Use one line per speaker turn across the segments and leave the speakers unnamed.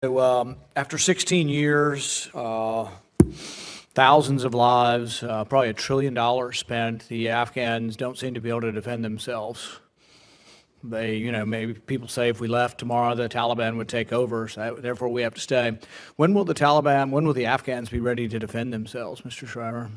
So, after 16 years, thousands of lives, probably $1 trillion spent, the Afghans don't seem to be able to defend themselves. Maybe people say if we left tomorrow, the Taliban would take over, so therefore we have to stay. When will the Afghans be ready to defend themselves, Mr. Schreiber?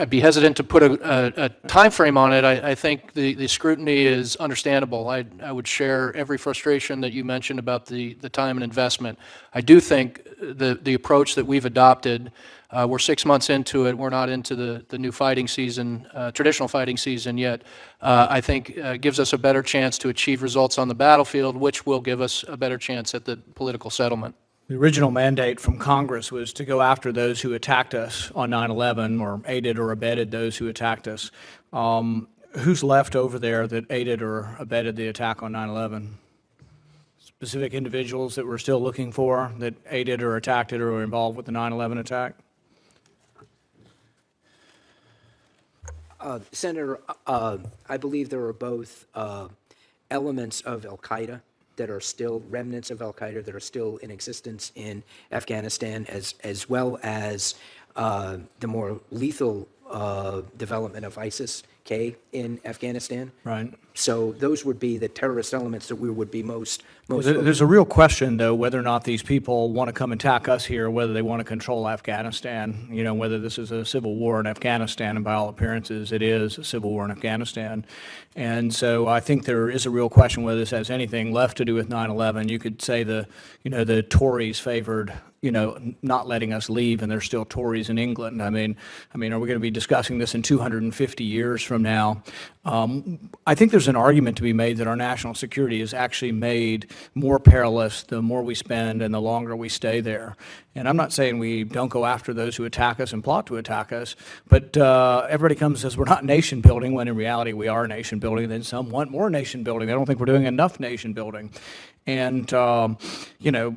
I'd be hesitant to put a time frame on it. I think the scrutiny is understandable. I would share every frustration that you mentioned about the time and investment. I do think the approach that we've adopted, we're 6 months into it, we're not into the new fighting season, traditional fighting season yet, I think gives us a better chance to achieve results on the battlefield, which will give us a better chance at the political settlement.
The original mandate from Congress was to go after those who attacked us on 9/11 or aided or abetted those who attacked us. Who's left over there that aided or abetted the attack on 9/11? Specific individuals that we're still looking for that aided or attacked it or were involved with the 9/11 attack?
Senator, I believe there are both elements of al-Qaeda that are still remnants of al-Qaeda that are still in existence in Afghanistan, as well as the more lethal development of ISIS-K in Afghanistan.
Right.
So those would be the terrorist elements that we would be most.
There's a real question, though, whether or not these people want to come attack us here, whether they want to control Afghanistan, whether this is a civil war in Afghanistan, and by all appearances it is a civil war in Afghanistan. And so I think there is a real question whether this has anything left to do with 9/11. You could say the Tories favored not letting us leave, and there's still Tories in England. I mean, are we going to be discussing this in 250 years from now? I think there's an argument to be made that our national security is actually made more perilous the more we spend and the longer we stay there. And I'm not saying we don't go after those who attack us and plot to attack us, but everybody comes and says we're not nation building, when in reality we are nation building. Then some want more nation building. They don't think we're doing enough nation building. And,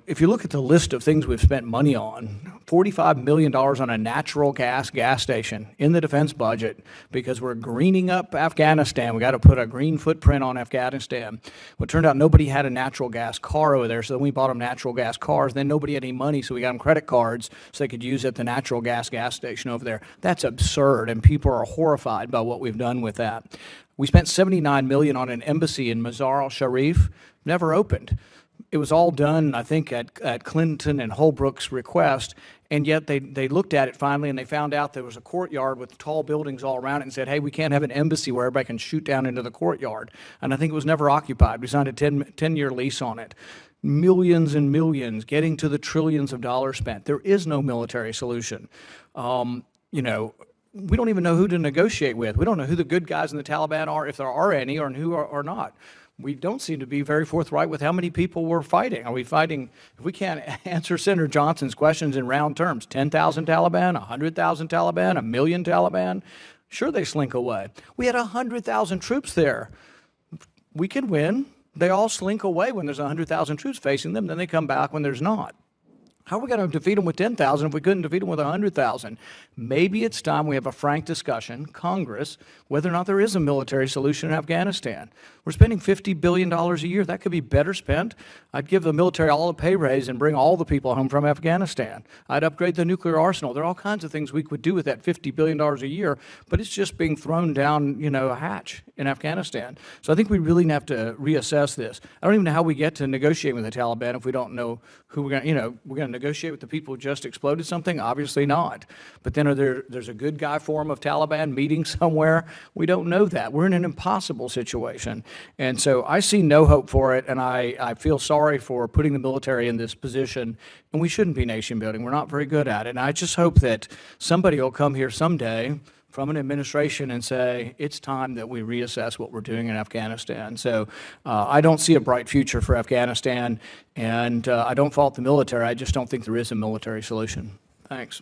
if you look at the list of things we've spent money on, $45 million on a natural gas station in the defense budget because we're greening up Afghanistan. We got to put a green footprint on Afghanistan. Well, it turned out nobody had a natural gas car over there, so then we bought them natural gas cars. Then nobody had any money, so we got them credit cards so they could use it at the natural gas station over there. That's absurd, and people are horrified by what we've done with that. We spent $79 million on an embassy in Mazar al-Sharif, never opened. It was all done, I think, at Clinton and Holbrooke's request, and yet they looked at it finally and they found out there was a courtyard with tall buildings all around it and said, hey, we can't have an embassy where everybody can shoot down into the courtyard. And I think it was never occupied. We signed a 10-year lease on it. Millions and millions, getting to the trillions of dollars spent. There is no military solution. We don't even know who to negotiate with. We don't know who the good guys in the Taliban are, if there are any, or who are not. We don't seem to be very forthright with how many people we're fighting. Are we fighting, if we can't answer Senator Johnson's questions in round terms, 10,000 Taliban, 100,000 Taliban, 1 million Taliban? Sure, they slink away. We had 100,000 troops there. We can win. They all slink away when there's 100,000 troops facing them, then they come back when there's not. How are we going to defeat them with 10,000 if we couldn't defeat them with 100,000? Maybe it's time we have a frank discussion, Congress, whether or not there is a military solution in Afghanistan. We're spending $50 billion a year. That could be better spent. I'd give the military all a pay raise and bring all the people home from Afghanistan. I'd upgrade the nuclear arsenal. There are all kinds of things we could do with that $50 billion a year, but it's just being thrown down, a hatch in Afghanistan. So I think we really have to reassess this. I don't even know how we get to negotiating with the Taliban if we don't know who we're going to negotiate with the people who just exploded something? Obviously not. But then there's a good guy forum of Taliban meeting somewhere? We don't know that. We're in an impossible situation. And so I see no hope for it, and I feel sorry for putting the military in this position, and we shouldn't be nation building. We're not very good at it. And I just hope that somebody will come here someday from an administration and say, it's time that we reassess what we're doing in Afghanistan. So I don't see a bright future for Afghanistan, and I don't fault the military. I just don't think there is a military solution. Thanks.